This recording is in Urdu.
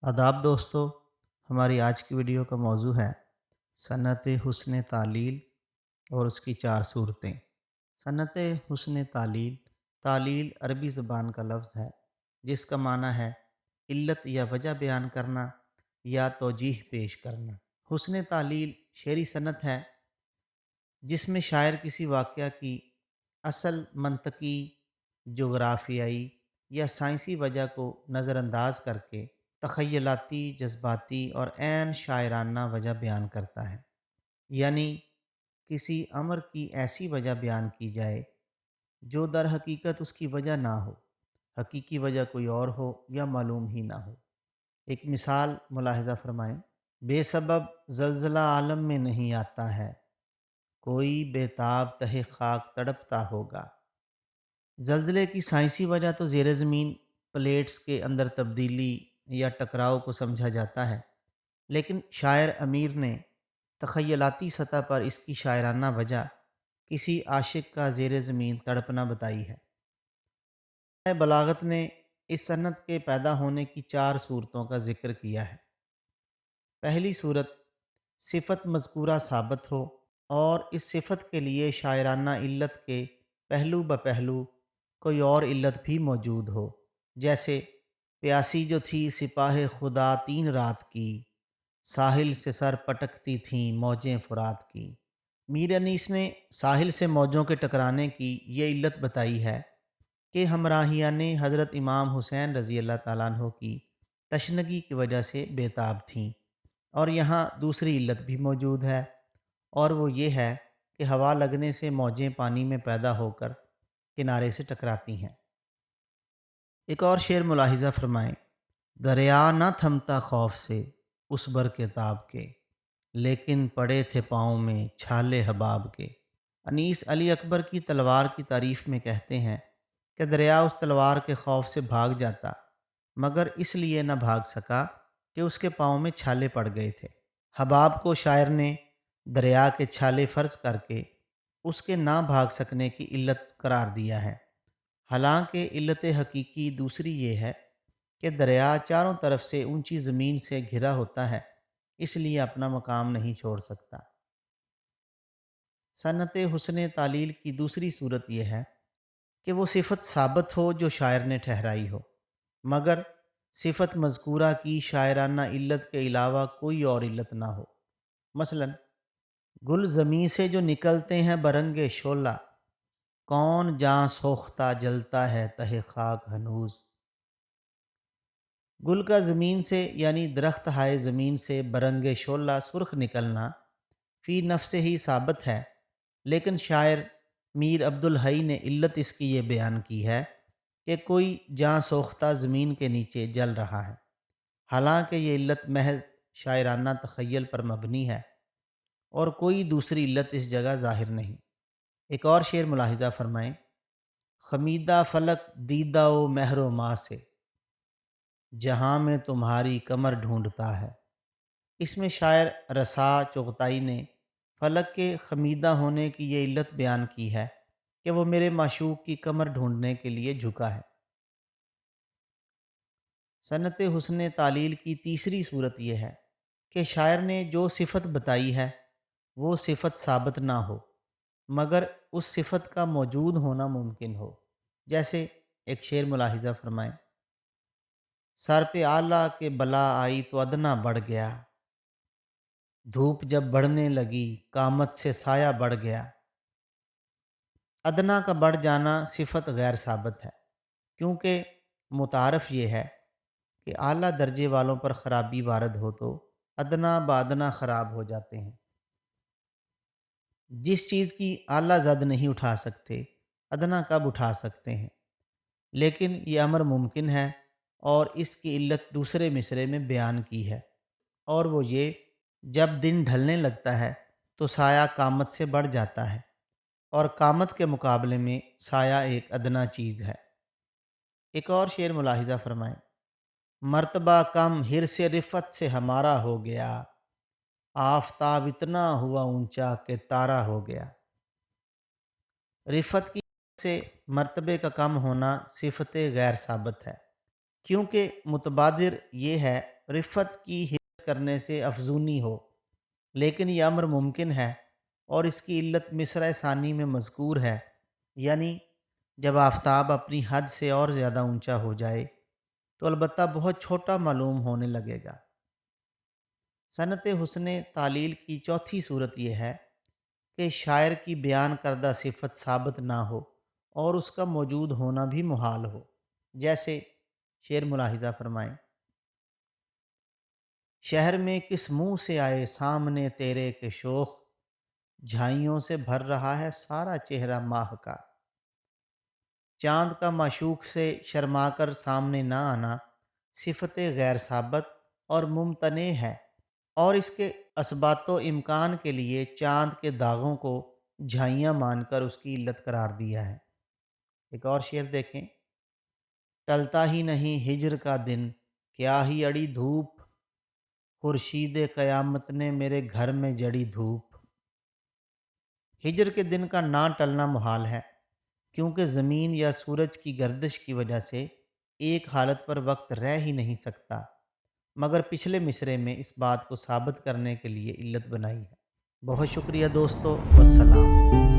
آداب دوستو، ہماری آج کی ویڈیو کا موضوع ہے صنعت حسن تعلیل اور اس کی چار صورتیں۔ صنعت حسن تعلیل، تعلیل عربی زبان کا لفظ ہے جس کا معنی ہے علت یا وجہ بیان کرنا یا توجیح پیش کرنا۔ حسن تعلیل شعری صنعت ہے جس میں شاعر کسی واقعہ کی اصل منطقی، جغرافیائی یا سائنسی وجہ کو نظر انداز کر کے تخیلاتی، جذباتی اور عین شاعرانہ وجہ بیان کرتا ہے۔ یعنی کسی امر کی ایسی وجہ بیان کی جائے جو در حقیقت اس کی وجہ نہ ہو، حقیقی وجہ کوئی اور ہو یا معلوم ہی نہ ہو۔ ایک مثال ملاحظہ فرمائیں: بے سبب زلزلہ عالم میں نہیں آتا ہے، کوئی بے تاب تہ خاک تڑپتا ہوگا۔ زلزلے کی سائنسی وجہ تو زیر زمین پلیٹس کے اندر تبدیلی یا ٹکراؤ کو سمجھا جاتا ہے، لیکن شاعر امیر نے تخیلاتی سطح پر اس کی شاعرانہ وجہ کسی عاشق کا زیر زمین تڑپنا بتائی ہے۔ بلاغت نے اس صنعت کے پیدا ہونے کی چار صورتوں کا ذکر کیا ہے۔ پہلی صورت، صفت مذکورہ ثابت ہو اور اس صفت کے لیے شاعرانہ علت کے پہلو بپہلو کوئی اور علت بھی موجود ہو، جیسے پیاسی جو تھی سپاہ خدا 3 رات کی، ساحل سے سر پٹکتی تھیں موجیں فرات کی۔ میر انیس نے ساحل سے موجوں کے ٹکرانے کی یہ علت بتائی ہے کہ ہمراہیان حضرت امام حسین رضی اللہ تعالیٰ عنہ کی تشنگی کی وجہ سے بے تاب تھیں۔ اور یہاں دوسری علت بھی موجود ہے، اور وہ یہ ہے کہ ہوا لگنے سے موجیں پانی میں پیدا ہو کر کنارے سے ٹکراتی ہیں۔ ایک اور شعر ملاحظہ فرمائیں: دریا نہ تھمتا خوف سے اس بر کے تاب کے، لیکن پڑے تھے پاؤں میں چھالے حباب کے۔ انیس علی اکبر کی تلوار کی تعریف میں کہتے ہیں کہ دریا اس تلوار کے خوف سے بھاگ جاتا، مگر اس لیے نہ بھاگ سکا کہ اس کے پاؤں میں چھالے پڑ گئے تھے۔ حباب کو شاعر نے دریا کے چھالے فرض کر کے اس کے نہ بھاگ سکنے کی علت قرار دیا ہے، حالانکہ علت حقیقی دوسری یہ ہے کہ دریا چاروں طرف سے اونچی زمین سے گھرا ہوتا ہے، اس لیے اپنا مقام نہیں چھوڑ سکتا۔ صنعت حسن تعلیل کی دوسری صورت یہ ہے کہ وہ صفت ثابت ہو جو شاعر نے ٹھہرائی ہو، مگر صفت مذکورہ کی شاعرانہ علت کے علاوہ کوئی اور علت نہ ہو۔ مثلا گل زمیں سے جو نکلتے ہیں برنگ شعلہ، کون جاں سوختہ جلتا ہے تہ خاک ہنوز۔ گل کا زمین سے یعنی درخت ہائے زمین سے برنگ شعلہ سرخ نکلنا فی نفس ہی ثابت ہے، لیکن شاعر میر عبد الحی نے علت اس کی یہ بیان کی ہے کہ کوئی جاں سوختہ زمین کے نیچے جل رہا ہے، حالانکہ یہ علت محض شاعرانہ تخیل پر مبنی ہے اور کوئی دوسری علت اس جگہ ظاہر نہیں۔ ایک اور شعر ملاحظہ فرمائیں: خمیدہ فلک دیدہ و مہر و ماہ سے، جہاں میں تمہاری کمر ڈھونڈتا ہے۔ اس میں شاعر رسا چغتائی نے فلک کے خمیدہ ہونے کی یہ علت بیان کی ہے کہ وہ میرے معشوق کی کمر ڈھونڈنے کے لیے جھکا ہے۔ صنعت حسن تعلیل کی تیسری صورت یہ ہے کہ شاعر نے جو صفت بتائی ہے وہ صفت ثابت نہ ہو، مگر اس صفت کا موجود ہونا ممکن ہو۔ جیسے ایک شعر ملاحظہ فرمائیں: سر پہ آلہ کے بلا آئی تو ادنا بڑھ گیا، دھوپ جب بڑھنے لگی قامت سے سایہ بڑھ گیا۔ ادنا کا بڑھ جانا صفت غیر ثابت ہے، کیونکہ متعارف یہ ہے کہ اعلیٰ درجے والوں پر خرابی وارد ہو تو ادنا بادنا خراب ہو جاتے ہیں۔ جس چیز کی اعلیٰ زد نہیں اٹھا سکتے، ادنا کب اٹھا سکتے ہیں؟ لیکن یہ امر ممکن ہے، اور اس کی علت دوسرے مصرعے میں بیان کی ہے، اور وہ یہ: جب دن ڈھلنے لگتا ہے تو سایہ قامت سے بڑھ جاتا ہے، اور قامت کے مقابلے میں سایہ ایک ادنا چیز ہے۔ ایک اور شعر ملاحظہ فرمائیں: مرتبہ کم حرص رفت سے ہمارا ہو گیا، آفتاب اتنا ہوا اونچا کہ تارا ہو گیا۔ رفت کی وجہ سے مرتبے کا کم ہونا صفت غیر ثابت ہے، کیونکہ متبادر یہ ہے رفت کی حفظ کرنے سے افزونی ہو، لیکن یہ امر ممکن ہے اور اس کی علت مصرع ثانی میں مذکور ہے، یعنی جب آفتاب اپنی حد سے اور زیادہ اونچا ہو جائے تو البتہ بہت چھوٹا معلوم ہونے لگے گا۔ صنعت حسن تعلیل کی چوتھی صورت یہ ہے کہ شاعر کی بیان کردہ صفت ثابت نہ ہو اور اس کا موجود ہونا بھی محال ہو۔ جیسے شعر ملاحظہ فرمائیں: شہر میں کس منہ سے آئے سامنے تیرے کے شوخ، جھائیوں سے بھر رہا ہے سارا چہرہ ماہ کا۔ چاند کا معشوق سے شرما کر سامنے نہ آنا صفت غیر ثابت اور ممتنع ہے، اور اس کے اثبات و امکان کے لیے چاند کے داغوں کو جھائیاں مان کر اس کی علت قرار دیا ہے۔ ایک اور شعر دیکھیں: ٹلتا ہی نہیں ہجر کا دن، کیا ہی اڑی دھوپ، خورشید قیامت نے میرے گھر میں جڑی دھوپ۔ ہجر کے دن کا نہ ٹلنا محال ہے، کیونکہ زمین یا سورج کی گردش کی وجہ سے ایک حالت پر وقت رہ ہی نہیں سکتا، مگر پچھلے مصرعے میں اس بات کو ثابت کرنے کے لیے علت بنائی ہے۔ بہت شکریہ دوستو، والسلام۔